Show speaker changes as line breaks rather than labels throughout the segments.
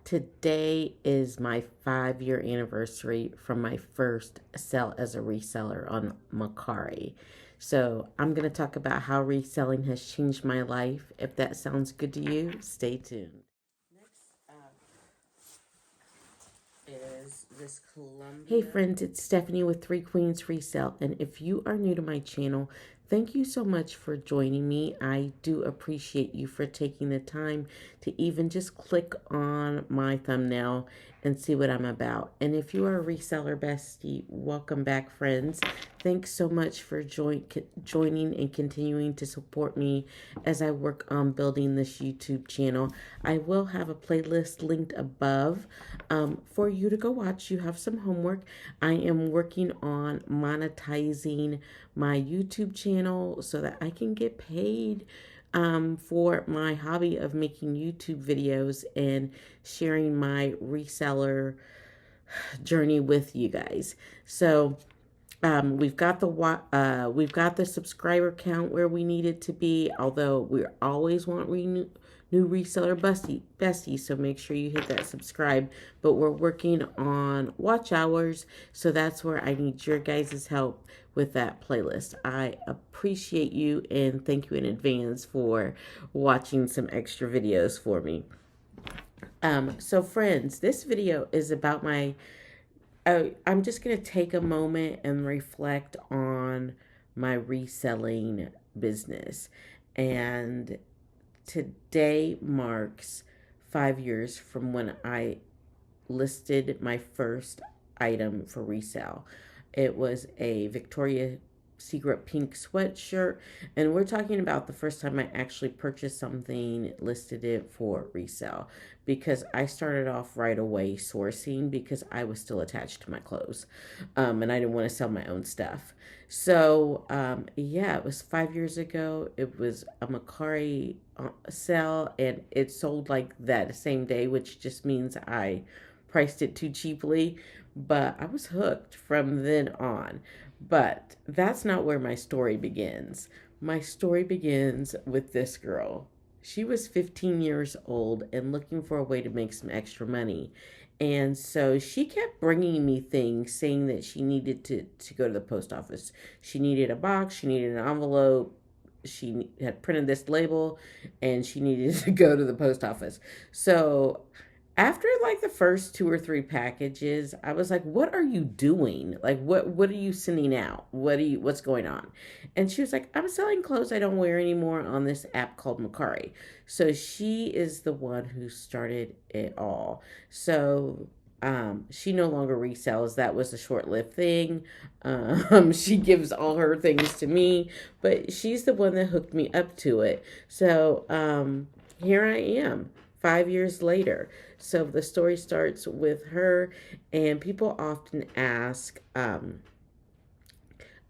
Today is my 5-year anniversary from my first sell as a reseller on Macari. So I'm going to talk about how reselling has changed my life. If that sounds good to you, stay tuned. Next up is this Columbia. Hey friends, it's Stephanie with Three Queens Resell, and if you are new to my channel, thank you so much for joining me. I do appreciate you for taking the time to even just click on my thumbnail and see what I'm about. And if you are a reseller bestie, welcome back, friends. Thanks so much for joining and continuing to support me as I work on building this YouTube channel. I will have a playlist linked above for you to go watch. You have some homework. I am working on monetizing my YouTube channel so that I can get paid for my hobby of making YouTube videos and sharing my reseller journey with you guys. So we've got the subscriber count where we need it to be, although we always want new reseller besties, so make sure you hit that subscribe. But we're working on watch hours, so that's where I need your guys' help with that playlist. I appreciate you and thank you in advance for watching some extra videos for me. So friends, this video is about I'm just going to take a moment and reflect on my reselling business. And today marks 5 years from when I listed my first item for resale. It was a Victoria's Secret pink sweatshirt, and we're talking about the first time I actually purchased something, listed it for resale, because I started off right away sourcing because I was still attached to my clothes, and I didn't want to sell my own stuff. So yeah, it was 5 years ago. It was a Macari sale, and it sold like that same day, which just means I priced it too cheaply, but I was hooked from then on. But that's not where my story begins. My story begins with this girl. She was 15 years old and looking for a way to make some extra money. And so she kept bringing me things saying that she needed to go to the post office. She needed a box, she needed an envelope, she had printed this label, and she needed to go to the post office. So after like the first 2 or 3 packages, I was like, what are you doing? Like, what are you sending out? What's going on? And she was like, I'm selling clothes I don't wear anymore on this app called Macari. So she is the one who started it all. So she no longer resells. That was a short-lived thing. She gives all her things to me, but she's the one that hooked me up to it. So here I am 5 years later. So the story starts with her, and people often ask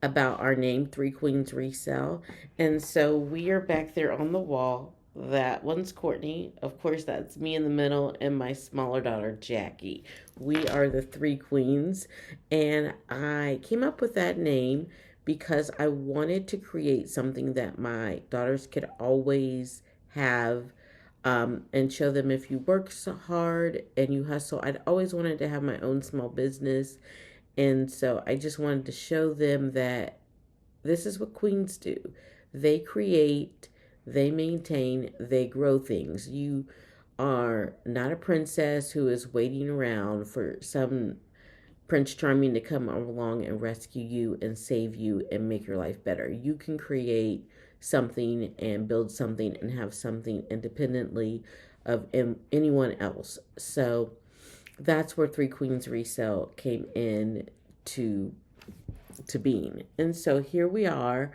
about our name, Three Queens Resell. And so we are back there on the wall. That one's Courtney. Of course, that's me in the middle, and my smaller daughter, Jackie. We are the Three Queens, and I came up with that name because I wanted to create something that my daughters could always have, and show them if you work so hard and you hustle. I'd always wanted to have my own small business, and so I just wanted to show them that this is what queens do. They create, they maintain, they grow things. You are not a princess who is waiting around for some Prince Charming to come along and rescue you and save you and make your life better. You can create something and build something and have something independently of anyone else. So that's where Three Queens Resell came in to being. And so here we are,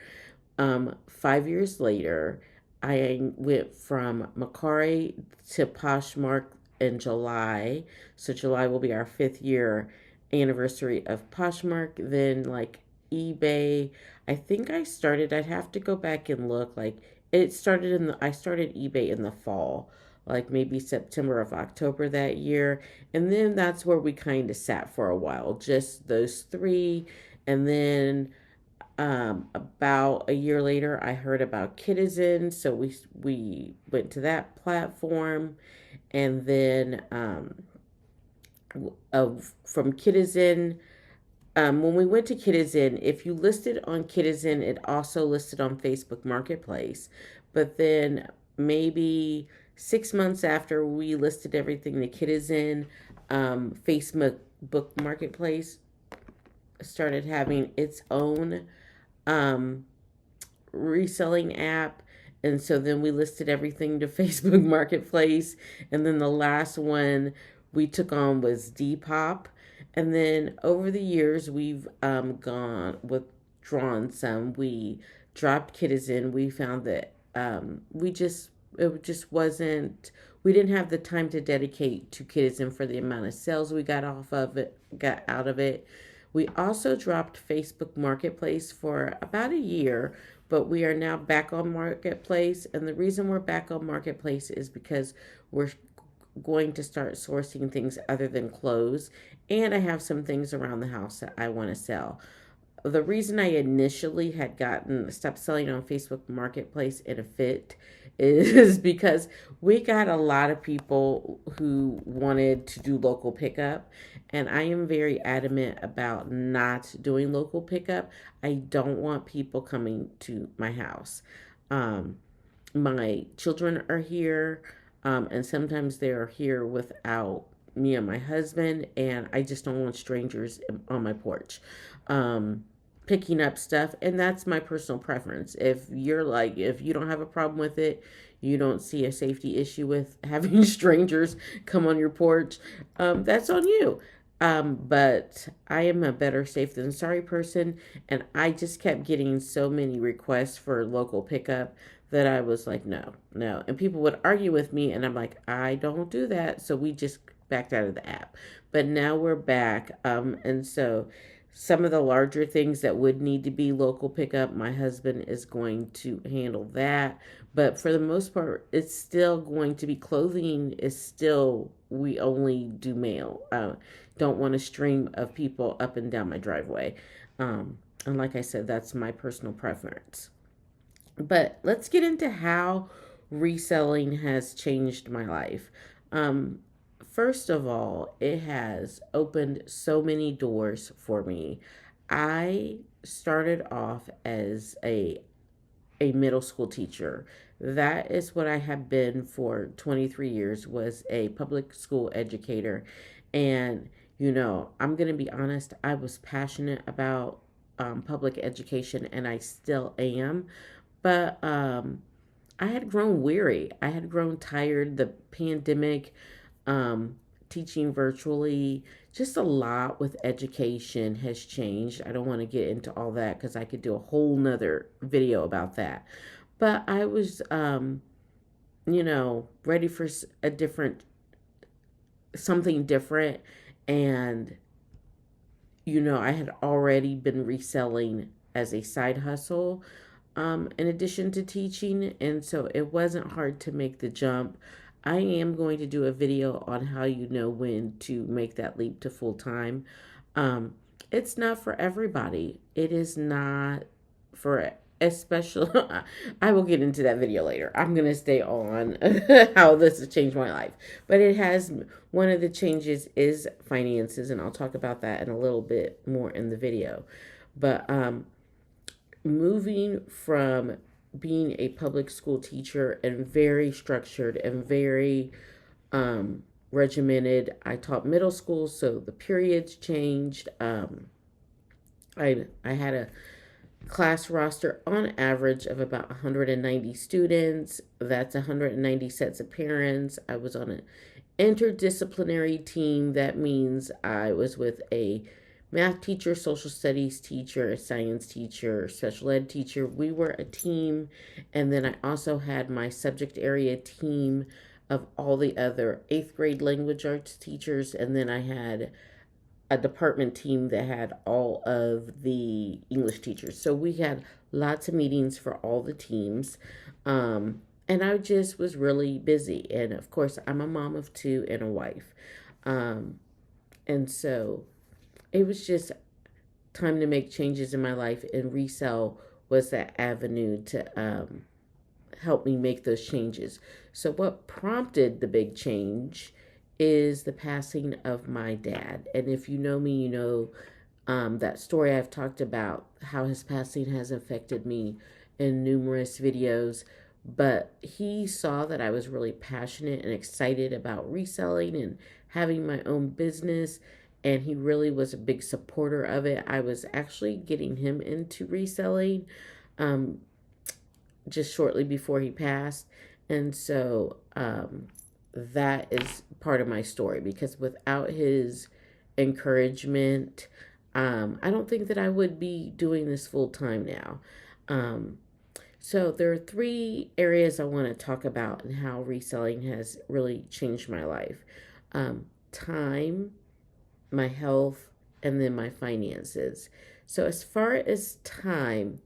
5 years later. I went from Macari to Poshmark in July. So July will be our 5th year anniversary of Poshmark. Then like eBay, I think I'd have to go back and look, like I started eBay in the fall, like maybe September of October that year. And then that's where we kind of sat for a while, just those three. And then about a year later, I heard about Citizen, so we went to that platform, And then from Kitizen, when we went to Kitizen, if you listed on Kitizen, it also listed on Facebook Marketplace. But then maybe 6 months after we listed everything to Kitizen, Facebook Marketplace started having its own um, reselling app. And so then we listed everything to Facebook Marketplace. And then the last one we took on was Depop. And then over the years, we've withdrawn some. We dropped Kitizen. We found that it just wasn't, we didn't have the time to dedicate to Kitizen for the amount of sales we got out of it. We also dropped Facebook Marketplace for about a year, but we are now back on Marketplace. And the reason we're back on Marketplace is because we're going to start sourcing things other than clothes. And I have some things around the house that I want to sell. The reason I initially had stopped selling on Facebook Marketplace in a fit is because we got a lot of people who wanted to do local pickup, and I am very adamant about not doing local pickup. I don't want people coming to my house. My children are here, and sometimes they're here without me and my husband, and I just don't want strangers on my porch. Picking up stuff, and that's my personal preference. If you don't have a problem with it, you don't see a safety issue with having strangers come on your porch, that's on you. But I am a better safe than sorry person, and I just kept getting so many requests for local pickup that I was like, no, no. And people would argue with me, and I'm like, I don't do that. So we just backed out of the app. But now we're back. And so some of the larger things that would need to be local pickup, my husband is going to handle that. But for the most part, it's still going to be clothing is still, we only do mail. Don't want a stream of people up and down my driveway. And like I said, that's my personal preference. But let's get into how reselling has changed my life. Um, First of all, it has opened so many doors for me. I started off as a middle school teacher. That is what I have been for 23 years, was a public school educator. And I'm going to be honest, I was passionate about public education, and I still am. But I had grown weary. I had grown tired. The pandemic, teaching virtually, just a lot with education has changed. I don't want to get into all that because I could do a whole nother video about that. But I was, ready for something different. And, I had already been reselling as a side hustle, in addition to teaching. And so it wasn't hard to make the jump. I am going to do a video on how you know when to make that leap to full time. Um, it's not for everybody. It is not for especially. I will get into that video later. I'm going to stay on how this has changed my life. But it has, one of the changes is finances, and I'll talk about that in a little bit more in the video. But moving from being a public school teacher and very structured and very regimented. I taught middle school, so the periods changed. I had a class roster on average of about 190 students. That's 190 sets of parents. I was on an interdisciplinary team. That means I was with a math teacher, social studies teacher, a science teacher, special ed teacher. We were a team. And then I also had my subject area team of all the other 8th grade language arts teachers. And then I had a department team that had all of the English teachers. So we had lots of meetings for all the teams. And I just was really busy. And of course, I'm a mom of 2 and a wife. And so it was just time to make changes in my life, and resell was that avenue to helped me make those changes. So what prompted the big change is the passing of my dad. And if you know me, you know that story. I've talked about how his passing has affected me in numerous videos. But he saw that I was really passionate and excited about reselling and having my own business. And he really was a big supporter of it. I was actually getting him into reselling um, just shortly before he passed. And so that is part of my story, because without his encouragement, I don't think that I would be doing this full time now. So there are three areas I want to talk about and how reselling has really changed my life. Time, my health, and then my finances. So as far as time,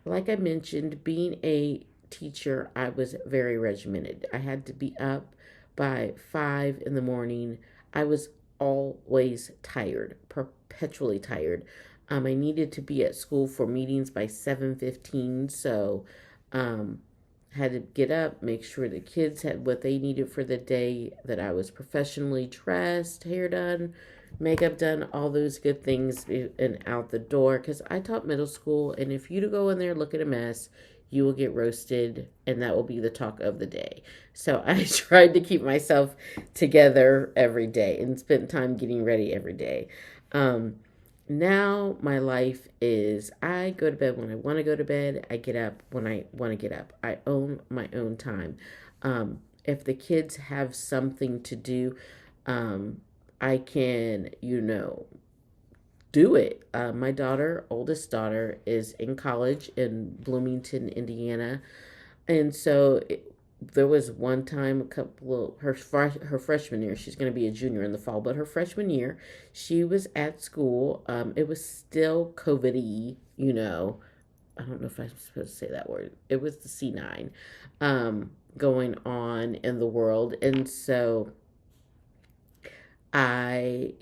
like I mentioned, being a teacher, I was very regimented. I had to be up by 5 in the morning. I was always tired, perpetually tired. I needed to be at school for meetings by 7:15, so had to get up, make sure the kids had what they needed for the day, that I was professionally dressed, hair done, makeup done, all those good things, and out the door, because I taught middle school, and if you to go in there looking a mess, you will get roasted, and that will be the talk of the day. So I tried to keep myself together every day and spent time getting ready every day. Now my life is, I go to bed when I want to go to bed. I get up when I want to get up. I own my own time. If the kids have something to do, I can, do it. My daughter, oldest daughter, is in college in Bloomington, Indiana. And so there was one time, her freshman year, she's going to be a junior in the fall, but her freshman year, she was at school. It was still COVID-y, I don't know if I'm supposed to say that word. It was the C9 going on in the world. And so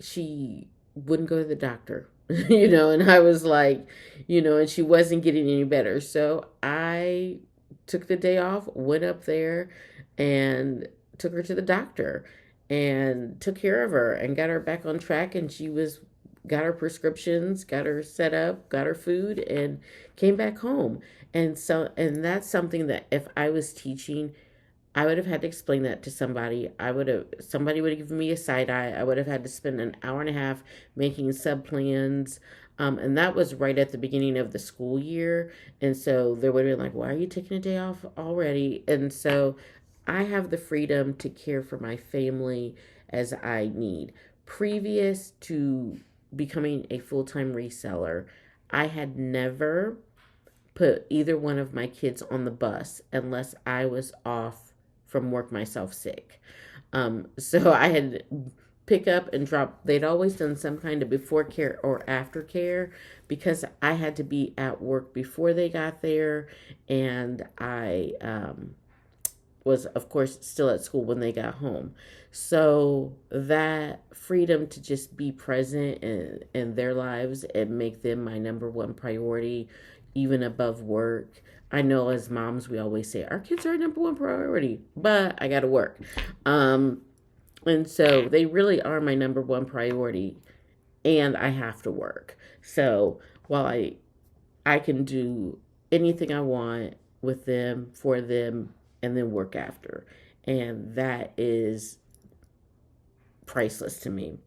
she wouldn't go to the doctor, and I was like, and she wasn't getting any better. So I took the day off, went up there and took her to the doctor and took care of her and got her back on track. And got her prescriptions, got her set up, got her food, and came back home. And that's something that if I was teaching, I would have had to explain that to somebody. Somebody would have given me a side eye. I would have had to spend an hour and a half making sub plans. And that was right at the beginning of the school year. And so they would have been like, why are you taking a day off already? And so I have the freedom to care for my family as I need. Previous to becoming a full-time reseller, I had never put either one of my kids on the bus unless I was off from work myself sick. So I had pick up and drop. They'd always done some kind of before care or after care, because I had to be at work before they got there, and I was, of course, still at school when they got home. So that freedom to just be present in their lives and make them my number one priority, even above work. I know as moms, we always say our kids are our number one priority, but I got to work. And so they really are my number one priority, and I have to work. So while I can do anything I want with them, for them, and then work after. And that is priceless to me.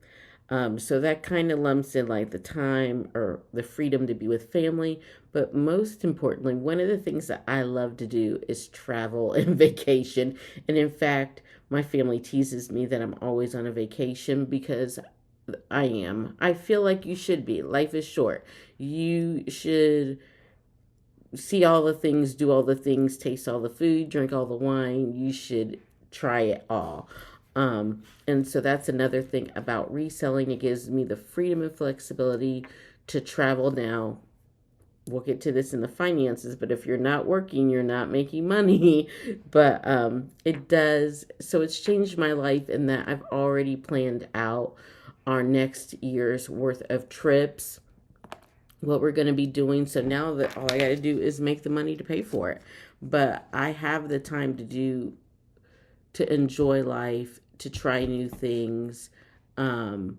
So that kind of lumps in like the time or the freedom to be with family. But most importantly, one of the things that I love to do is travel and vacation. And in fact, my family teases me that I'm always on a vacation, because I am. I feel like you should be. Life is short. You should see all the things, do all the things, taste all the food, drink all the wine. You should try it all. And so that's another thing about reselling. It gives me the freedom and flexibility to travel. Now, we'll get to this in the finances, but if you're not working, you're not making money. But it does. So it's changed my life in that I've already planned out our next year's worth of trips, what we're going to be doing. So now that all I got to do is make the money to pay for it. but I have the time to enjoy life, to try new things, and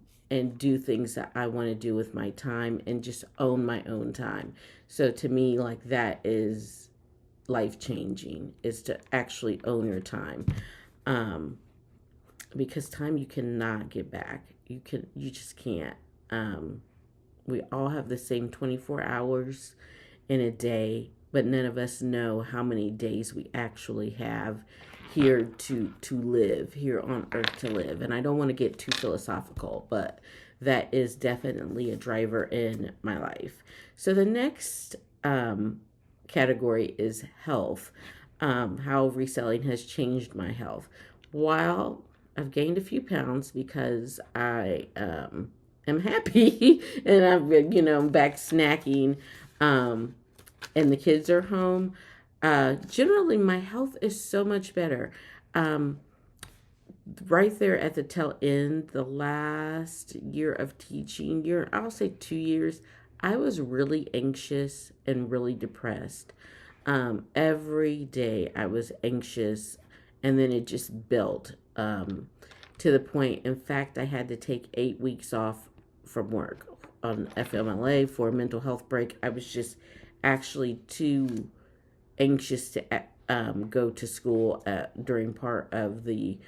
do things that I want to do with my time and just own my own time. So to me, like, that is life changing, is to actually own your time. Um, because time you cannot get back. You just can't. We all have the same 24 hours in a day, but none of us know how many days we actually have here to live, here on earth to live. And I don't want to get too philosophical, but that is definitely a driver in my life. So the next category is health. How reselling has changed my health. While I've gained a few pounds because I am happy and I've been, back snacking, and the kids are home. Generally, my health is so much better. Right there at the tail end, the last year of teaching, I'll say 2 years, I was really anxious and really depressed. Every day I was anxious, and then it just built to the point. In fact, I had to take 8 weeks off from work on FMLA for a mental health break. I was just actually too anxious to go to school during part of the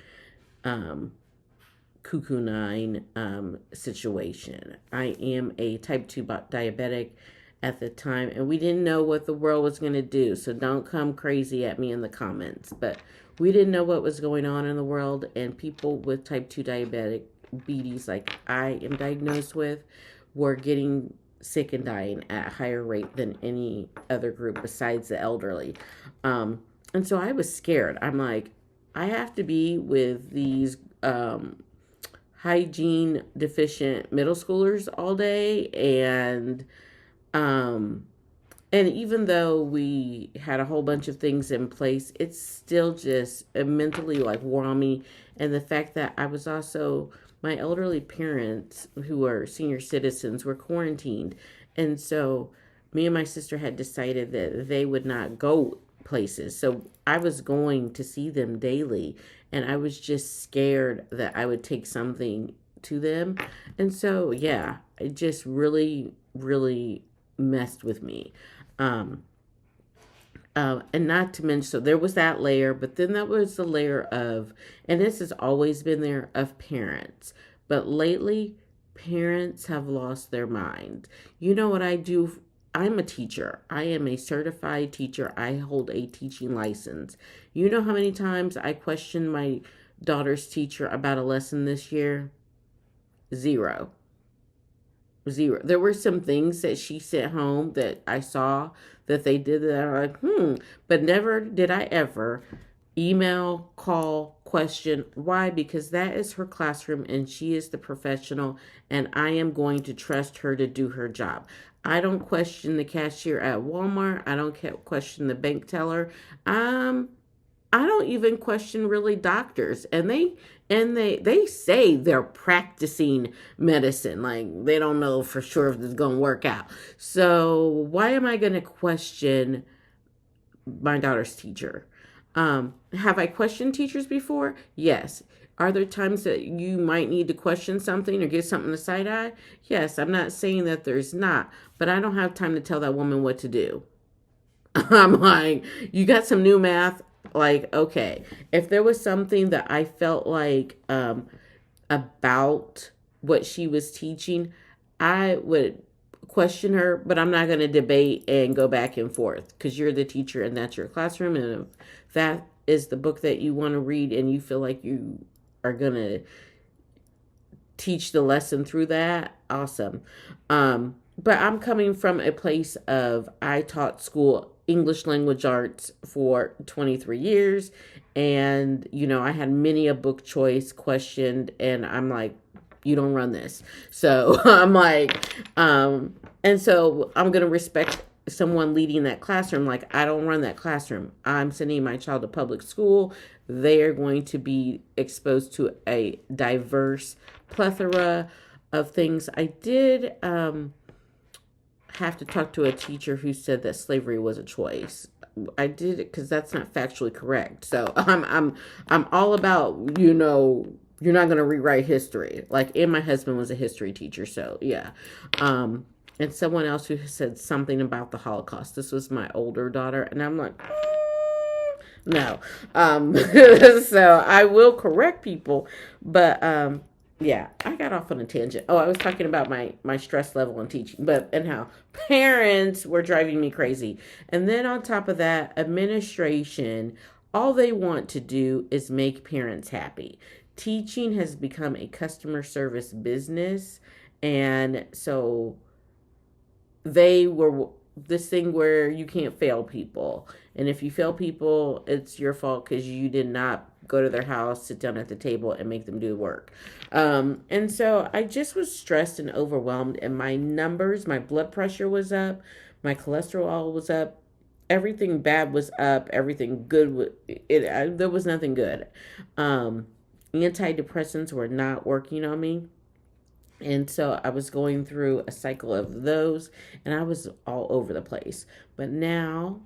Cuckoo 9 situation. I am a type 2 diabetic at the time, and we didn't know what the world was going to do, so don't come crazy at me in the comments, but we didn't know what was going on in the world, and people with type 2 diabetes like I am diagnosed with were getting sick and dying at a higher rate than any other group besides the elderly. And so I was scared. I'm like, I have to be with these hygiene deficient middle schoolers all day, and even though we had a whole bunch of things in place, it's still just mentally like wore on me. And the fact that I was also, my elderly parents who are senior citizens were quarantined. And so me and my sister had decided that they would not go places. So I was going to see them daily, and I was just scared that I would take something to them. And so, yeah, it just really, really messed with me. And not to mention, so there was that layer, but then there was the layer of, and this has always been there, of parents. But lately, parents have lost their mind. You know what I do? I'm a teacher. I am a certified teacher. I hold a teaching license. You know how many times I questioned my daughter's teacher about a lesson this year? Zero. There were some things that she sent home that I saw that they did that I'm like, but never did I ever email, call, question. Why? Because that is her classroom and she is the professional, and I am going to trust her to do her job. I don't question the cashier at Walmart. I don't question the bank teller. I don't even question really doctors, and they say they're practicing medicine, like they don't know for sure if it's going to work out. So why am I going to question my daughter's teacher? Have I questioned teachers before? Yes. Are there times that you might need to question something or get something to side eye? Yes. I'm not saying that there's not, but I don't have time to tell that woman what to do. I'm like, you got some new math? Like, okay, if there was something that I felt like about what she was teaching, I would question her, but I'm not going to debate and go back and forth, because you're the teacher and that's your classroom. And if that is the book that you want to read and you feel like you are going to teach the lesson through that, awesome. But I'm coming from a place of, I taught school English language arts for 23 years. And, I had many a book choice questioned, and I'm like, you don't run this. So I'm like, and so I'm going to respect someone leading that classroom. Like, I don't run that classroom. I'm sending my child to public school. They are going to be exposed to a diverse plethora of things. I did, have to talk to a teacher who said that slavery was a choice. I did it because that's not factually correct. So I'm all about, you know, you're not going to rewrite history. Like, and my husband was a history teacher, so yeah. And someone else who said something about the Holocaust. This was my older daughter, and I'm like, no. So I will correct people, but yeah, I got off on a tangent. Oh, I was talking about my stress level in teaching, but and how parents were driving me crazy. And then on top of that, administration, all they want to do is make parents happy. Teaching has become a customer service business, and so they were this thing where you can't fail people. And if you fail people, it's your fault because you did not go to their house, sit down at the table, and make them do the work. And so I just was stressed and overwhelmed, and my numbers, my blood pressure was up, my cholesterol was up, everything bad was up, everything good was, there was nothing good. Antidepressants were not working on me. And so I was going through a cycle of those, and I was all over the place. But now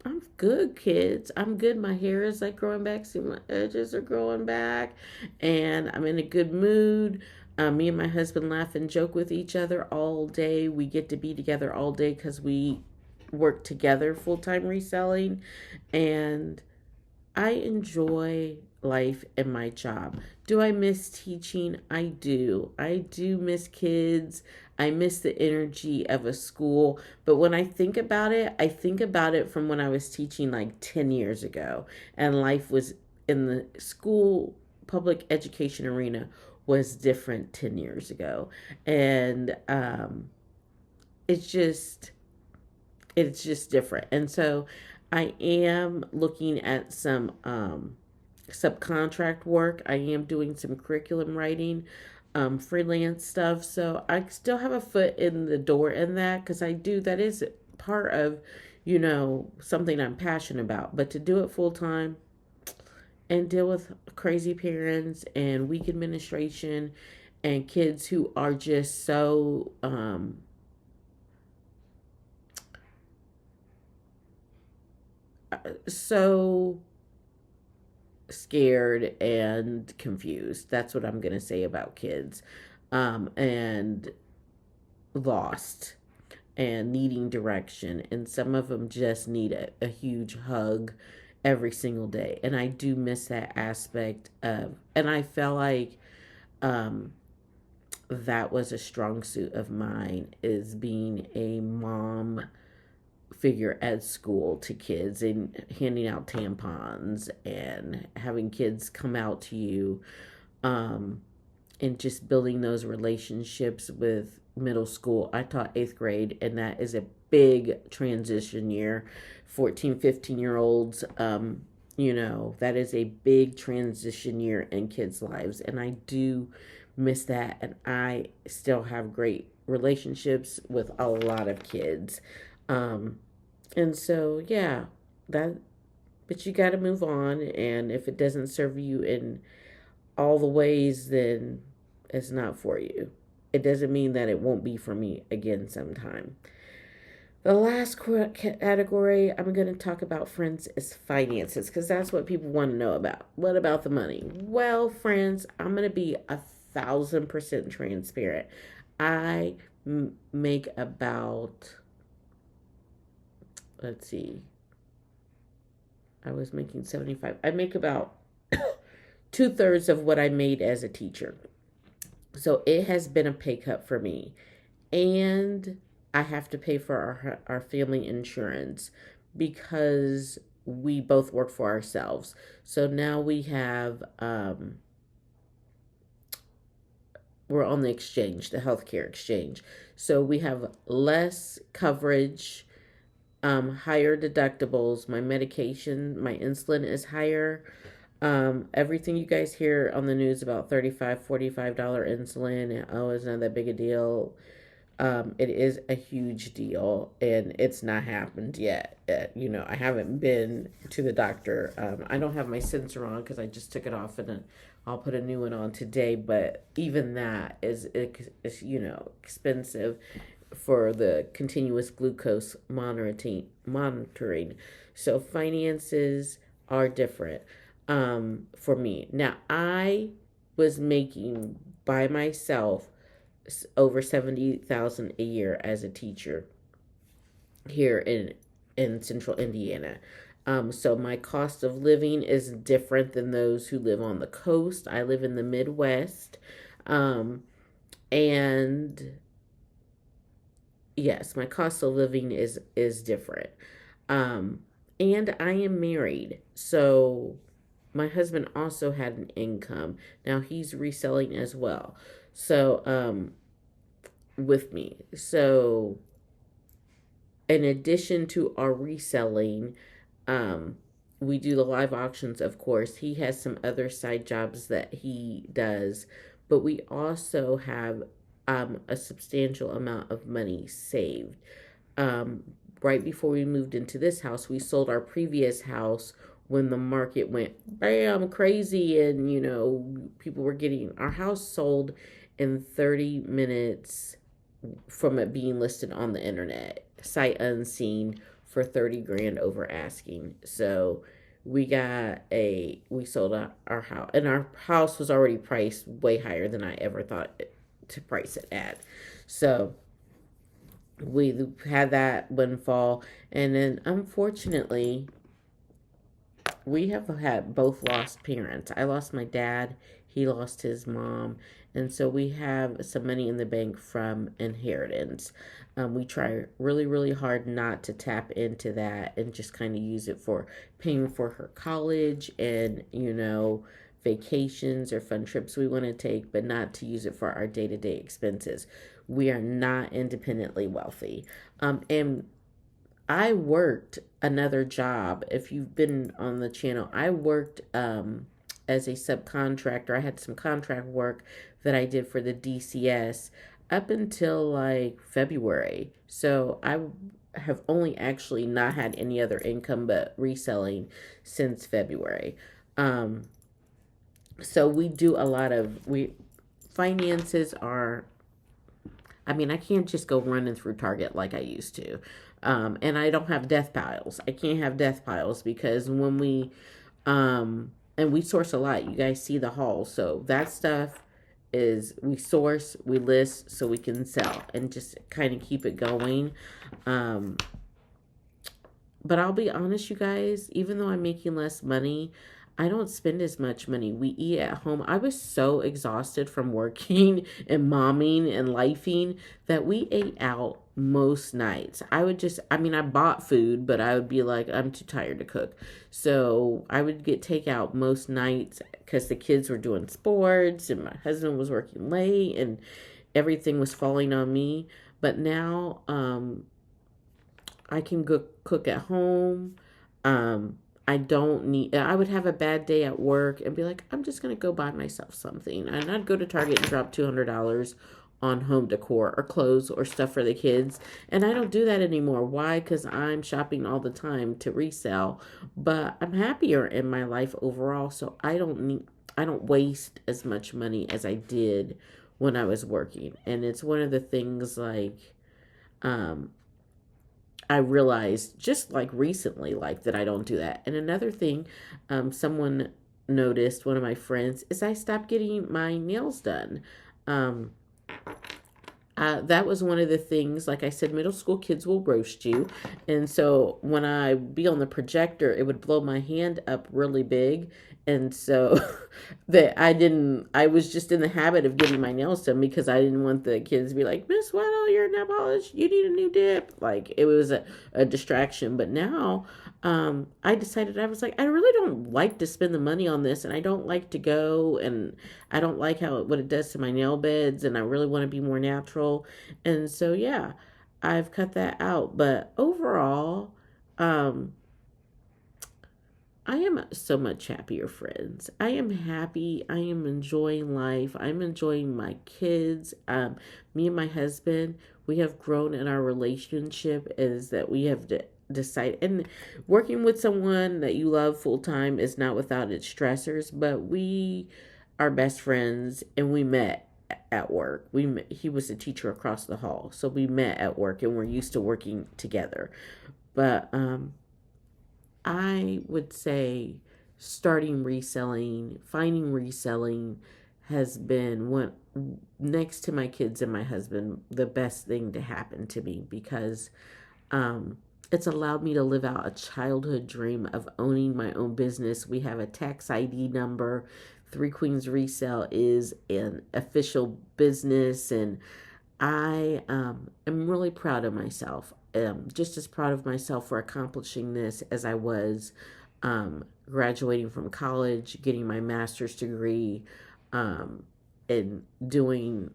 I'm good, kids. I'm good. My hair is like growing back. See, my edges are growing back, and I'm in a good mood. Me and my husband laugh and joke with each other all day. We get to be together all day because we work together full time reselling, and I enjoy life and my job. Do I miss teaching? I do. I do miss kids. I miss the energy of a school. But when I think about it, I think about it from when I was teaching like 10 years ago, and life was in the school public education arena was different 10 years ago. And it's just it's just different. And so I am looking at some subcontract work. I am doing some curriculum writing, freelance stuff. So I still have a foot in the door in that because I do, that is part of, you know, something I'm passionate about. But to do it full time and deal with crazy parents and weak administration and kids who are just so scared and confused. That's what I'm going to say about kids. And lost and needing direction. And some of them just need a huge hug every single day. And I do miss that aspect of, and I felt like that was a strong suit of mine, is being a mom figure at school to kids and handing out tampons and having kids come out to you, and just building those relationships with middle school. I taught 8th grade, and that is a big transition year. 14, 15-year-olds, you know, that is a big transition year in kids' lives. And I do miss that. And I still have great relationships with a lot of kids. And so, yeah, that, but you got to move on. And if it doesn't serve you in all the ways, then it's not for you. It doesn't mean that it won't be for me again sometime. The last category I'm going to talk about, friends, is finances, because that's what people want to know about. What about the money? Well, friends, I'm going to be 1,000% transparent. I make about, let's see, I was making 75. I make about 2/3 of what I made as a teacher. So it has been a pay cut for me. And I have to pay for our family insurance because we both work for ourselves. So now we have, we're on the exchange, the healthcare exchange. So we have less coverage, higher deductibles. My medication, my insulin is higher. Everything you guys hear on the news about $35, $45 insulin, and oh, it's not that big a deal. It is a huge deal, and it's not happened yet. You know, I haven't been to the doctor. I don't have my sensor on because I just took it off, and I'll put a new one on today. But even that is you know, expensive for the continuous glucose monitoring. So finances are different for me. Now, I was making by myself over 70,000 a year as a teacher here in central Indiana. So my cost of living is different than those who live on the coast. I live in the Midwest. Um, and yes, my cost of living is different. Um, and I am married. So my husband also had an income. Now he's reselling as well. So with me. So in addition to our reselling, um, we do the live auctions, of course. He has some other side jobs that he does, but we also have a substantial amount of money saved. Um, right before we moved into this house, we sold our previous house when the market went bam crazy, and people were getting our house sold in 30 minutes from it being listed on the internet, sight unseen, for 30 grand over asking. So we sold our house, and our house was already priced way higher than I ever thought to price it at. So we had that windfall, and then unfortunately we have had both lost parents. I lost my dad, he lost his mom, and so we have some money in the bank from inheritance. We try really, really hard not to tap into that and just kind of use it for paying for her college and, vacations or fun trips we want to take, but not to use it for our day to day expenses. We are not independently wealthy. And I worked another job. If you've been on the channel, I worked as a subcontractor. I had some contract work that I did for the DCS up until like February. So I have only actually not had any other income but reselling since February. So we do a lot of finances are, I mean, I can't just go running through Target like I used to. And I don't have death piles. I can't have death piles because when and we source a lot. You guys see the haul. So that stuff is we source, we list so we can sell and just kind of keep it going. Um, but I'll be honest, you guys, even though I'm making less money, I don't spend as much money. We eat at home. I was so exhausted from working and momming and lifing that we ate out most nights. I bought food, but I would be like, I'm too tired to cook. So I would get takeout most nights because the kids were doing sports and my husband was working late and everything was falling on me. But now, I can go cook at home. I don't need, I would have a bad day at work and be like, I'm just going to go buy myself something. And I'd go to Target and drop $200 on home decor or clothes or stuff for the kids. And I don't do that anymore. Why? Because I'm shopping all the time to resell. But I'm happier in my life overall. So I don't waste as much money as I did when I was working. And it's one of the things um, I realized just like recently, like that I don't do that. And another thing, someone noticed, one of my friends, is I stopped getting my nails done. Um, that was one of the things, like I said, middle school kids will roast you. And so when I be on the projector, it would blow my hand up really big. And so I was just in the habit of getting my nails done because I didn't want the kids to be like, Miss Weddle, your nail polish, you need a new dip. Like it was a distraction. But now, I decided, I was like, I really don't like to spend the money on this and I don't like to go and I don't like what it does to my nail beds and I really want to be more natural. And so, yeah, I've cut that out. But overall, um, I am so much happier, friends. I am happy. I am enjoying life. I'm enjoying my kids. Me and my husband, we have grown in our relationship is that we have decided, and working with someone that you love full time is not without its stressors, but we are best friends and we met at work. He was a teacher across the hall. So we met at work and we're used to working together. But, I would say starting reselling, finding reselling has been one, next to my kids and my husband, the best thing to happen to me, because it's allowed me to live out a childhood dream of owning my own business. We have a tax ID number. Three Queens Resell is an official business, and I am really proud of myself. Just as proud of myself for accomplishing this as I was graduating from college, getting my master's degree, um, and being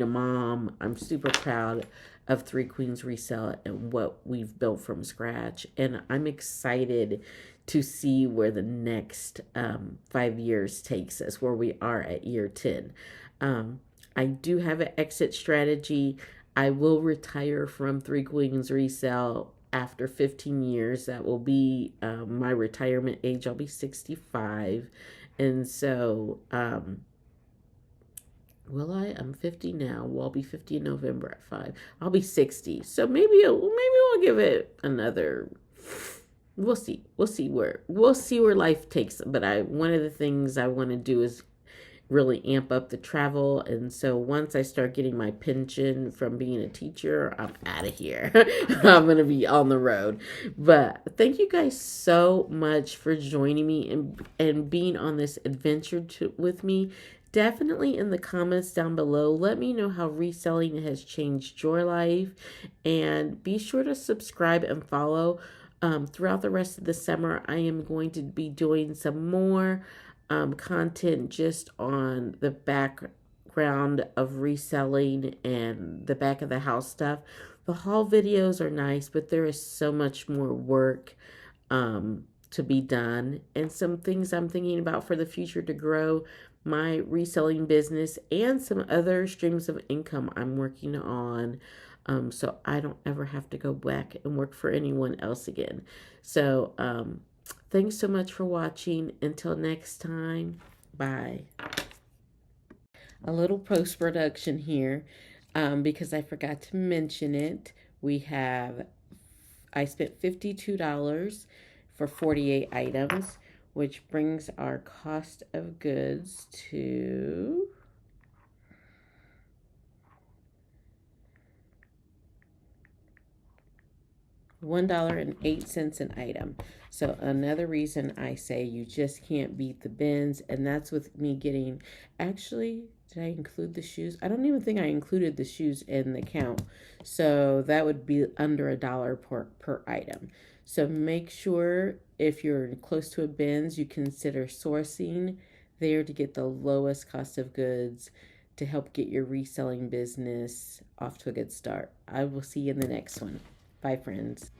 a mom. I'm super proud of Three Queens Resell and what we've built from scratch, and I'm excited to see where the next 5 years takes us, where we are at year 10. I do have an exit strategy. I will retire from Three Queens Resell after 15 years. That will be my retirement age. I'll be 65. And so, will I? I'm 50 now. Well, I'll be 50 in November at 5. I'll be 60. So maybe we'll give it another. We'll see. We'll see where life takes. But one of the things I want to do is really amp up the travel. And so once I start getting my pension from being a teacher, I'm out of here. I'm going to be on the road. But thank you guys so much for joining me and being on this adventure with me. Definitely in the comments down below, let me know how reselling has changed your life. And be sure to subscribe and follow. Throughout the rest of the summer, I am going to be doing some more content just on the background of reselling and the back of the house stuff. The haul videos are nice, but there is so much more work to be done, and some things I'm thinking about for the future to grow my reselling business and some other streams of income I'm working on, so I don't ever have to go back and work for anyone else again. So thanks so much for watching. Until next time, bye. A little post-production here, because I forgot to mention it. I spent $52 for 48 items, which brings our cost of goods to $1.08 an item. So another reason I say you just can't beat the bins, and that's with me getting, actually, did I include the shoes? I don't even think I included the shoes in the count. So that would be under $1 per item. So make sure if you're close to a bins, you consider sourcing there to get the lowest cost of goods to help get your reselling business off to a good start. I will see you in the next one. Bye, friends.